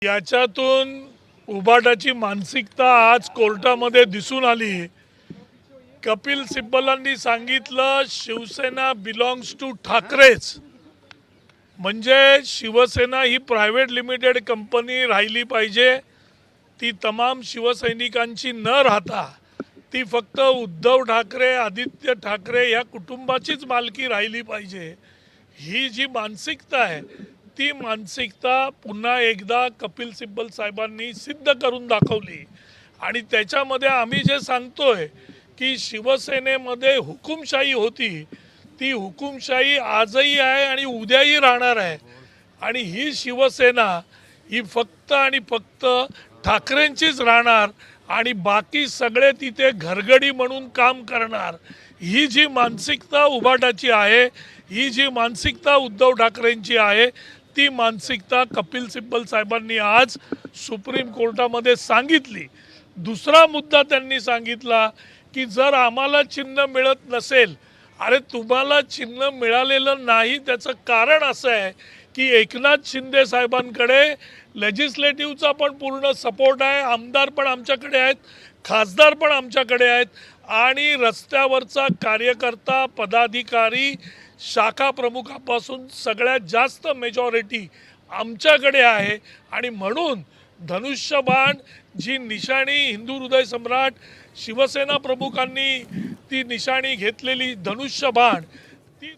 याच्यातून उबाटाची मानसिकता आज कोर्टामध्ये दिसून आली। कपिल सिब्बलांनी सांगितलं शिवसेना बिलॉंग्स टू ठाकरेच, म्हणजे शिवसेना ही प्रायव्हेट लिमिटेड कंपनी राहिली पाहिजे, ती तमाम शिवसैनिकांची न राहता ती फक्त उद्धव ठाकरे आदित्य ठाकरे या कुटुंबाचीच मालकी राहिली पाहिजे। ही जी मानसिकता आहे ती मानसिकता पुन्हा एकदा कपिल सिब्बल साहेबांनी सिद्ध करून दाखवली। आणि त्याच्यामध्ये आम्ही जे सांगतोय की शिवसेनेमध्ये हुकुमशाही होती, ती हुकुमशाही आजही आहे आणि उद्याही राहणार आहे। आणि ही शिवसेना ही फक्त आणि फक्त ठाकरेंचीच राहणार आणि बाकी सगळे तिथे घरगडी म्हणून काम करणार। ही जी मानसिकता उबाटाची आहे, ही जी मानसिकता उद्धव ठाकरेंची आहे, ती मानसिकता कपिल सिब्बल साहेबांनी आज सुप्रीम कोर्टामध्ये सांगितली। दुसरा मुद्दा त्यांनी सांगितला की जर आम्हाला चिन्ह मिळत नसेल, अरे तुम्हाला चिन्ह मिळालेलं नाही त्याचं कारण असं आहे की एकनाथ शिंदे साहेबांकडे लेजिस्लेटिव्हचा पण पूर्ण सपोर्ट आहे, आमदार पण आमच्याकडे आहेत, खासदार पण आमच्याकडे आहेत आणि रस्त्यावरचा कार्यकर्ता पदाधिकारी शाखा प्रमुखापासून सगळ्यात जास्त मेजॉरिटी आमच्याकडे आहे। आणि म्हणून धनुष्यबाण जी निशाणी हिंदू हृदय सम्राट शिवसेना प्रमुखांनी ती निशाणी घेतलेली धनुष्यबाण